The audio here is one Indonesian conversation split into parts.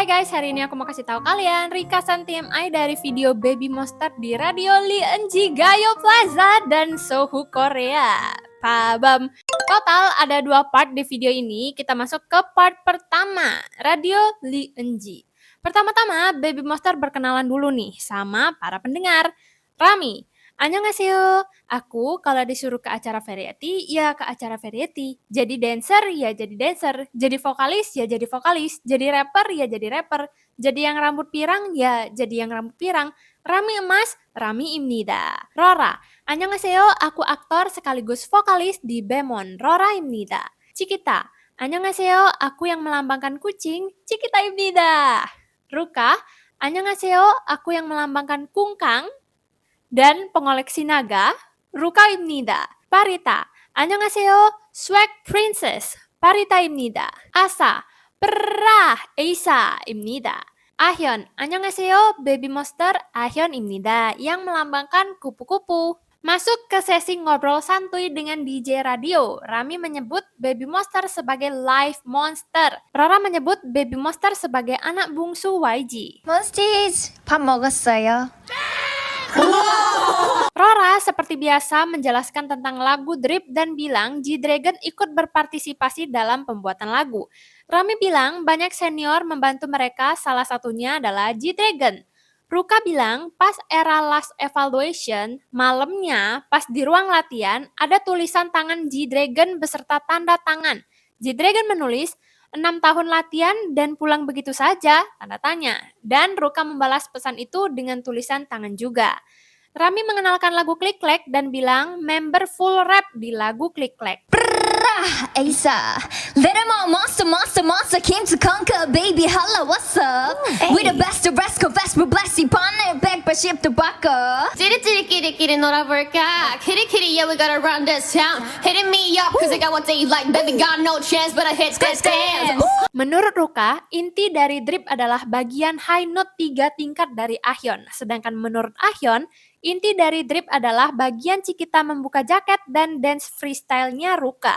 Hai guys, hari ini aku mau kasih tahu kalian ringkasan TMI dari video Baby Monster di Radio Lee Eun-ji, Gayo Plaza, dan Sohu Korea. Pabam. Total ada 2 part di video ini. Kita masuk ke part pertama, Radio Lee Eun-ji. Pertama-tama, Baby Monster berkenalan dulu nih sama para pendengar. Rami, annyeonghaseyo. Aku kalau disuruh ke acara variety, ya ke acara variety. Jadi dancer, ya jadi dancer. Jadi vokalis, ya jadi vokalis. Jadi rapper, ya jadi rapper. Jadi yang rambut pirang, ya jadi yang rambut pirang. Rami emas, Rami imnida. Rora, annyeonghaseyo. Aku aktor sekaligus vokalis di Bemon, Rora imnida. Cikita, annyeonghaseyo. Aku yang melambangkan kucing, Cikita imnida. Ruka, annyeonghaseyo. Aku yang melambangkan kungkang dan pengoleksi naga, Ruka입니다. Parita, annyeonghaseyo, swag princess, Parita입니다. Asa, perah, Eisa입니다. Ahyeon, annyeonghaseyo, baby monster Ahyeon입니다, yang melambangkan kupu-kupu. Masuk ke sesi ngobrol santuy dengan DJ radio. Rami menyebut baby monster sebagai live monster. Rora menyebut baby monster sebagai anak bungsu YG. 몬스티즈 밥 먹었어요. Rora seperti biasa menjelaskan tentang lagu Drip dan bilang G-Dragon ikut berpartisipasi dalam pembuatan lagu. Rami bilang banyak senior membantu mereka, salah satunya adalah G-Dragon. Ruka bilang pas era last evaluation, malamnya pas di ruang latihan ada tulisan tangan G-Dragon beserta tanda tangan. G-Dragon menulis 6 tahun latihan dan pulang begitu saja, tanda tanya. Dan Ruka membalas pesan itu dengan tulisan tangan juga. Rami mengenalkan lagu Click Clack dan bilang member full rap di lagu Click Clack. Aisa, let 'em all monster came to conquer, baby. Hello, what's up? We the best, confess, we're blessed. partner back, but ship to Baka. 찌릿찌릿끼리끼리 놀아볼까? kitty, yeah, we gotta run this town. Hitting me up, cause I got what they like. Baby, got no chance, but I hit dance. Menurut Ruka, inti dari Drip adalah bagian high note 3 tingkat dari Ahyeon. Sedangkan menurut Ahyeon, inti dari Drip adalah bagian Cikita membuka jaket dan dance freestyle-nya Ruka.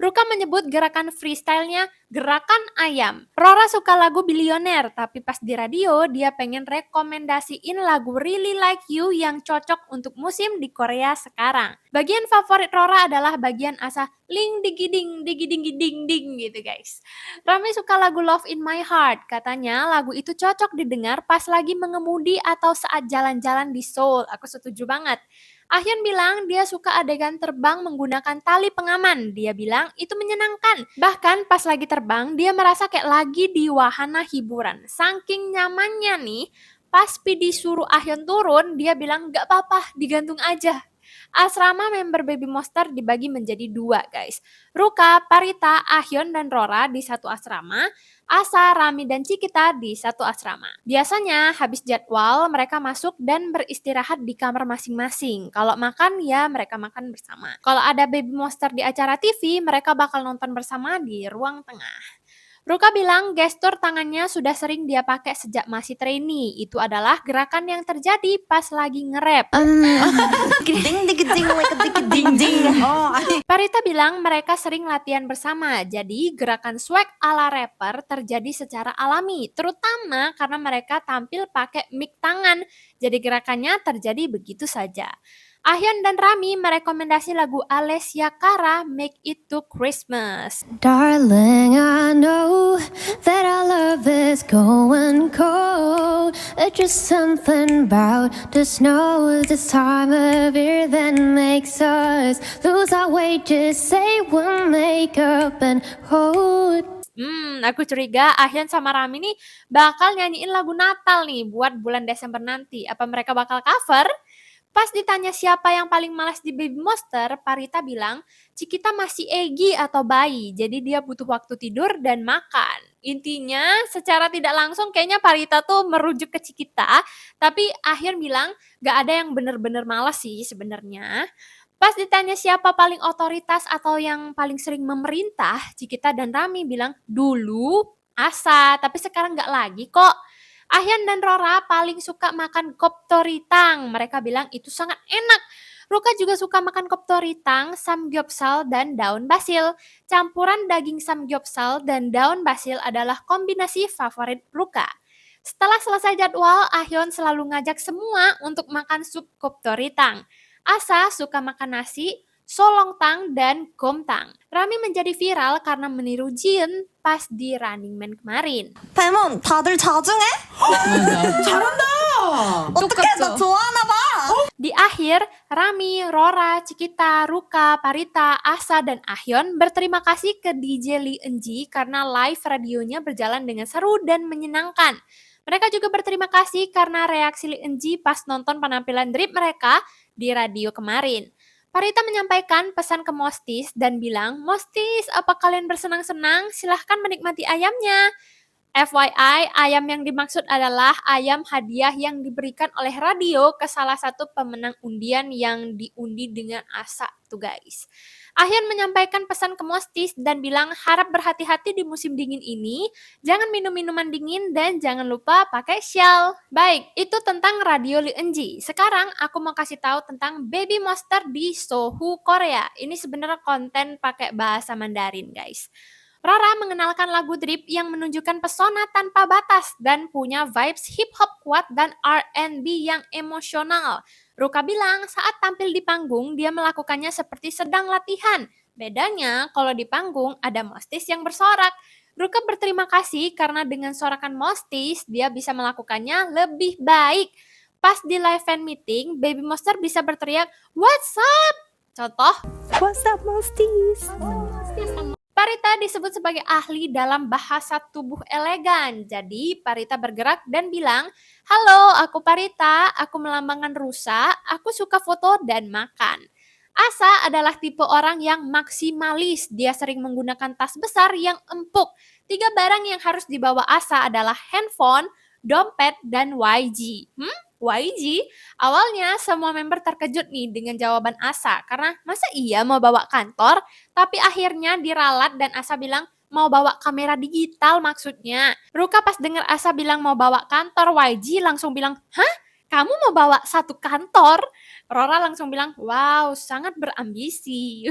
Ruka menyebut gerakan freestyle-nya gerakan ayam. Rora suka lagu Billionaire, tapi pas di radio dia pengen rekomendasiin lagu Really Like You yang cocok untuk musim di Korea sekarang. Bagian favorit Rora adalah bagian asa ling digiding digiding ding gitu guys. Rami suka lagu Love in My Heart, katanya lagu itu cocok didengar pas lagi mengemudi atau saat jalan-jalan di Seoul. Aku setuju banget. Ahyeon bilang dia suka adegan terbang menggunakan tali pengaman. Dia bilang itu menyenangkan. Bahkan pas lagi terbang, dia merasa kayak lagi di wahana hiburan. Saking nyamannya nih, pas PD suruh Ahyeon turun, dia bilang gak apa-apa, digantung aja. Asrama member Baby Monster dibagi menjadi 2 guys. Ruka, Parita, Ahyeon, dan Rora di satu asrama. Asa, Rami, dan Cikita di satu asrama. Biasanya habis jadwal mereka masuk dan beristirahat di kamar masing-masing. Kalau makan ya mereka makan bersama. Kalau ada Baby Monster di acara TV, mereka bakal nonton bersama di ruang tengah. Ruka bilang gestur tangannya sudah sering dia pakai sejak masih trainee. Itu adalah gerakan yang terjadi pas lagi nge-rap. Parita bilang mereka sering latihan bersama, jadi gerakan swag ala rapper terjadi secara alami, terutama karena mereka tampil pakai mic tangan, jadi gerakannya terjadi begitu saja. Ahyeon dan Rami merekomendasi lagu Alessia Cara, Make It to Christmas. Darling, I know that our love is going cold. It's just something about the snow this time of year that makes us lose our way. Just say we'll make up and hold. Aku curiga Ahyeon sama Rami nih bakal nyanyiin lagu Natal nih buat bulan Desember nanti. Apa mereka bakal cover? Pas ditanya siapa yang paling malas di Baby Monster, Parita bilang Cikita masih Egi atau bayi, jadi dia butuh waktu tidur dan makan. Intinya secara tidak langsung kayaknya Parita tuh merujuk ke Cikita, tapi Ahyeon bilang gak ada yang bener-bener malas sih sebenarnya. Pas ditanya siapa paling otoritas atau yang paling sering memerintah, Cikita dan Rami bilang dulu Asa, tapi sekarang gak lagi kok. Ahyeon dan Rora paling suka makan koptoritang. Mereka bilang itu sangat enak. Ruka juga suka makan koptoritang, samgyeopsal, dan daun basil. Campuran daging samgyeopsal dan daun basil adalah kombinasi favorit Ruka. Setelah selesai jadwal, Ahyeon selalu ngajak semua untuk makan sup koptoritang. Asa suka makan nasi, solongtang, dan gomtang. Rami menjadi viral karena meniru Jin pas di Running Man kemarin. 배몬 다들 자중해? 잘한다. 어떡해 나 좋아하나 봐. Di akhir, Rami, Rora, Cikita, Ruka, Parita, Asa, dan Ahyeon berterima kasih ke DJ Lee Eun-ji karena live radionya berjalan dengan seru dan menyenangkan. Mereka juga berterima kasih karena reaksi Lee Eun-ji pas nonton penampilan drip mereka di radio kemarin. Parita menyampaikan pesan ke Mostis dan bilang, "Mostis, apa kalian bersenang-senang? Silahkan menikmati ayamnya." FYI, ayam yang dimaksud adalah ayam hadiah yang diberikan oleh radio ke salah satu pemenang undian yang diundi dengan Asa tuh guys. Ahyeon menyampaikan pesan ke Mostis dan bilang harap berhati-hati di musim dingin ini, jangan minum minuman dingin dan jangan lupa pakai shawl. Baik, itu tentang radio Lee Eun-ji. Sekarang aku mau kasih tahu tentang Baby Monster di Sohu Korea. Ini sebenarnya konten pakai bahasa Mandarin guys. Rara mengenalkan lagu Drip yang menunjukkan pesona tanpa batas dan punya vibes hip-hop kuat dan R&B yang emosional. Ruka bilang saat tampil di panggung dia melakukannya seperti sedang latihan. Bedanya kalau di panggung ada Mostis yang bersorak. Ruka berterima kasih karena dengan sorakan Mostis dia bisa melakukannya lebih baik. Pas di live fan meeting, Baby Monster bisa berteriak, "What's up?" Contoh, What's up, Mosties? Parita disebut sebagai ahli dalam bahasa tubuh elegan. Jadi Parita bergerak dan bilang, "Halo, aku Parita, aku melambangkan rusa, aku suka foto dan makan." Asa adalah tipe orang yang maksimalis. Dia sering menggunakan tas besar yang empuk. 3 barang yang harus dibawa Asa adalah handphone, dompet, dan YG. YG? Awalnya semua member terkejut nih dengan jawaban Asa karena masa iya mau bawa kantor? Tapi akhirnya diralat dan Asa bilang mau bawa kamera digital maksudnya. Ruka pas dengar Asa bilang mau bawa kantor, YG langsung bilang, "Hah? Kamu mau bawa satu kantor?" Rora langsung bilang, "Wow, sangat berambisi."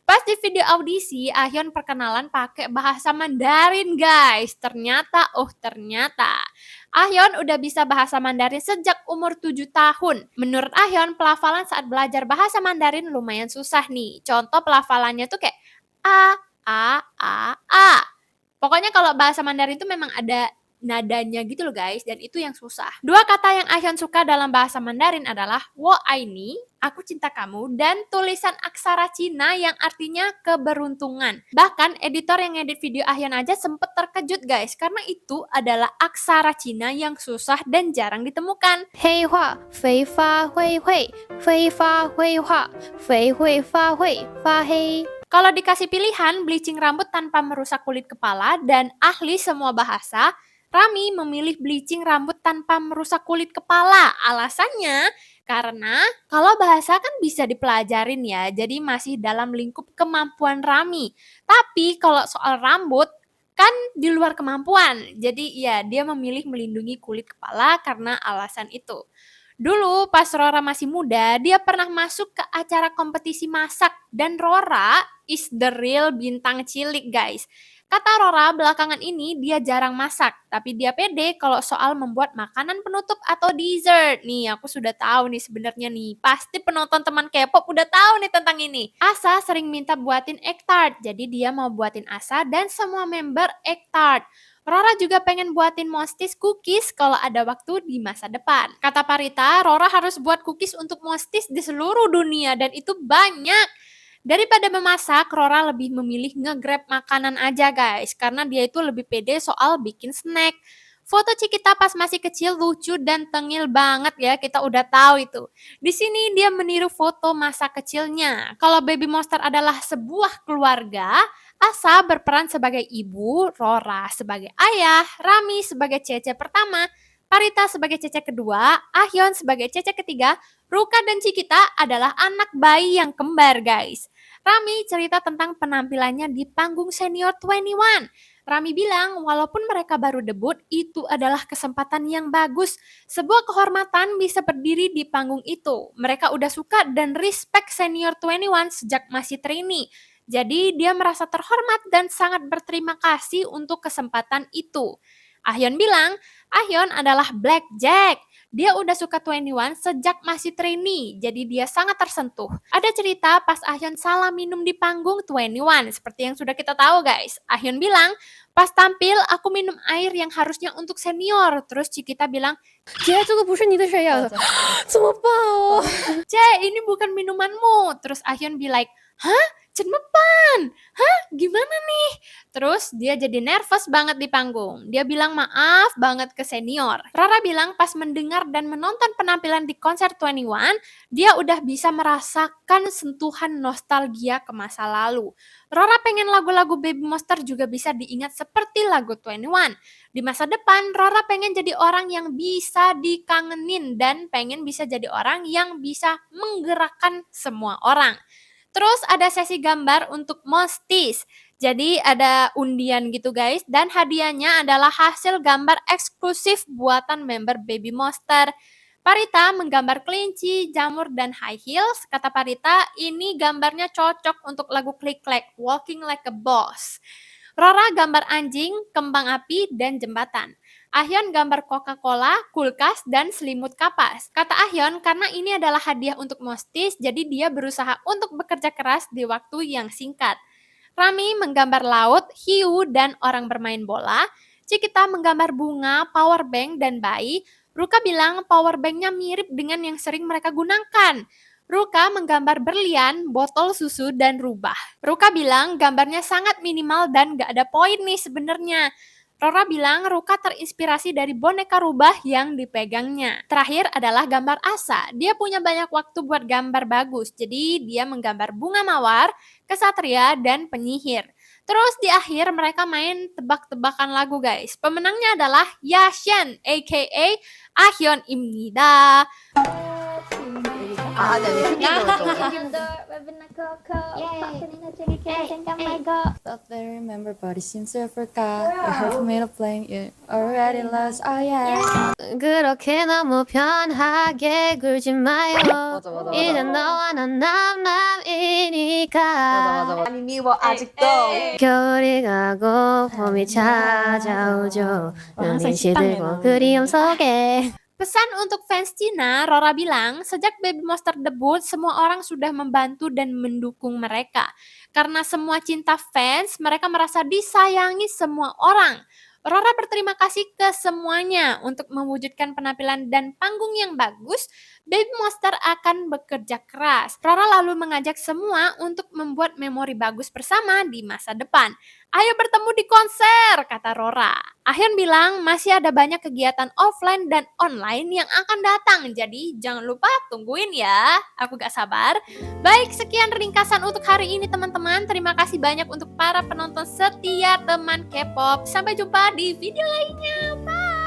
Pas di video audisi, Ahyeon perkenalan pakai bahasa Mandarin guys. Ternyata Ahyeon udah bisa bahasa Mandarin sejak umur 7 tahun. Menurut Ahyeon, pelafalan saat belajar bahasa Mandarin lumayan susah nih. Contoh pelafalannya tuh kayak a. Pokoknya kalau bahasa Mandarin itu memang ada nadanya gitu loh guys, dan itu yang susah. 2 kata yang Ahyeon suka dalam bahasa Mandarin adalah wo aini, aku cinta kamu, dan tulisan aksara Cina yang artinya keberuntungan. Bahkan editor yang edit video Ahyeon aja sempet terkejut guys, karena itu adalah aksara Cina yang susah dan jarang ditemukan. 黑话肥发灰会，飞发灰化，肥会发会发黑。 Kalau dikasih pilihan bleaching rambut tanpa merusak kulit kepala dan ahli semua bahasa, Rami memilih bleaching rambut tanpa merusak kulit kepala. Alasannya karena kalau bahasa kan bisa dipelajarin ya, jadi masih dalam lingkup kemampuan Rami. Tapi kalau soal rambut kan di luar kemampuan. Jadi ya dia memilih melindungi kulit kepala karena alasan itu. Dulu pas Rora masih muda, dia pernah masuk ke acara kompetisi masak dan Rora is the real bintang cilik guys. Kata Rora, belakangan ini dia jarang masak, tapi dia pede kalau soal membuat makanan penutup atau dessert. Nih, aku sudah tahu nih sebenarnya nih. Pasti penonton teman K-pop udah tahu nih tentang ini. Asa sering minta buatin egg tart, jadi dia mau buatin Asa dan semua member egg tart. Rora juga pengen buatin Mostis cookies kalau ada waktu di masa depan. Kata Parita, Rora harus buat cookies untuk Mostis di seluruh dunia dan itu banyak. Daripada memasak, Rora lebih memilih nge-grab makanan aja guys, karena dia itu lebih pede soal bikin snack. Foto Cikita pas masih kecil lucu dan tengil banget ya, kita udah tahu itu. Di sini dia meniru foto masa kecilnya. Kalau Baby Monster adalah sebuah keluarga, Asa berperan sebagai ibu, Rora sebagai ayah, Rami sebagai cece pertama, Parita sebagai cece kedua, Ahyeon sebagai cece ketiga, Ruka dan Cikita adalah anak bayi yang kembar guys. Rami cerita tentang penampilannya di panggung Senior 21. Rami bilang walaupun mereka baru debut, itu adalah kesempatan yang bagus. Sebuah kehormatan bisa berdiri di panggung itu. Mereka udah suka dan respect senior 21 sejak masih trainee. Jadi dia merasa terhormat dan sangat berterima kasih untuk kesempatan itu. Ahyeon bilang, Ahyeon adalah Blackjack. Dia udah suka 21 sejak masih trainee, jadi dia sangat tersentuh. Ada cerita pas Ahyeon salah minum di panggung 21, seperti yang sudah kita tahu guys. Ahyeon bilang, pas tampil aku minum air yang harusnya untuk senior. Terus Cikita bilang, 姐，这个不是你的水呀，怎么办哦？ ini bukan minumanmu. Terus Ahyeon be like, hah? Cenmepan? Hah? Gimana nih? Terus dia jadi nervous banget di panggung. Dia bilang maaf banget ke senior. Rara bilang pas mendengar dan menonton penampilan di konser 21, dia udah bisa merasakan sentuhan nostalgia ke masa lalu. Rara pengen lagu-lagu Baby Monster juga bisa diingat seperti lagu 21. Di masa depan, Rara pengen jadi orang yang bisa dikangenin dan pengen bisa jadi orang yang bisa menggerakkan semua orang. Terus ada sesi gambar untuk Mostis. Jadi ada undian gitu guys, dan hadiahnya adalah hasil gambar eksklusif buatan member Baby Monster. Parita menggambar kelinci, jamur, dan high heels. Kata Parita, ini gambarnya cocok untuk lagu Click Clack, Walking Like a Boss. Rora gambar anjing, kembang api, dan jembatan. Ahyeon gambar Coca-Cola, kulkas, dan selimut kapas. Kata Ahyeon, karena ini adalah hadiah untuk Mostis, jadi dia berusaha untuk bekerja keras di waktu yang singkat. Rami menggambar laut, hiu, dan orang bermain bola. Cikita menggambar bunga, power bank, dan bayi. Ruka bilang power banknya mirip dengan yang sering mereka gunakan. Ruka menggambar berlian, botol susu, dan rubah. Ruka bilang gambarnya sangat minimal dan gak ada poin nih sebenarnya. Rora bilang Ruka terinspirasi dari boneka rubah yang dipegangnya. Terakhir adalah gambar Asa. Dia punya banyak waktu buat gambar bagus, jadi dia menggambar bunga mawar, kesatria, dan penyihir. Terus di akhir mereka main tebak-tebakan lagu guys. Pemenangnya adalah Yashen, aka Ahyeon 입니다. Thought they remember, but it seems to forgot. You heard from me to playing it already lost. Oh yeah. 그렇게 너무 편하게 굴지 마요. 이제 너와 난 남남이니까. 아니 미워 아직도. 겨울이 가고 봄이 찾아오죠. 눈이 시들고 그리움 속에. Pesan untuk fans Cina, Rora bilang, sejak Baby Monster debut, semua orang sudah membantu dan mendukung mereka. Karena semua cinta fans, mereka merasa disayangi semua orang. Rora berterima kasih ke semuanya untuk mewujudkan penampilan dan panggung yang bagus. Baby Monster akan bekerja keras. Rora lalu mengajak semua untuk membuat memori bagus bersama di masa depan. Ayo bertemu di konser, kata Rora. Ahyeon bilang masih ada banyak kegiatan offline dan online yang akan datang. Jadi jangan lupa tungguin ya. Aku gak sabar. Baik, sekian ringkasan untuk hari ini teman-teman. Terima kasih banyak untuk para penonton setia teman K-pop. Sampai jumpa di video lainnya. Bye!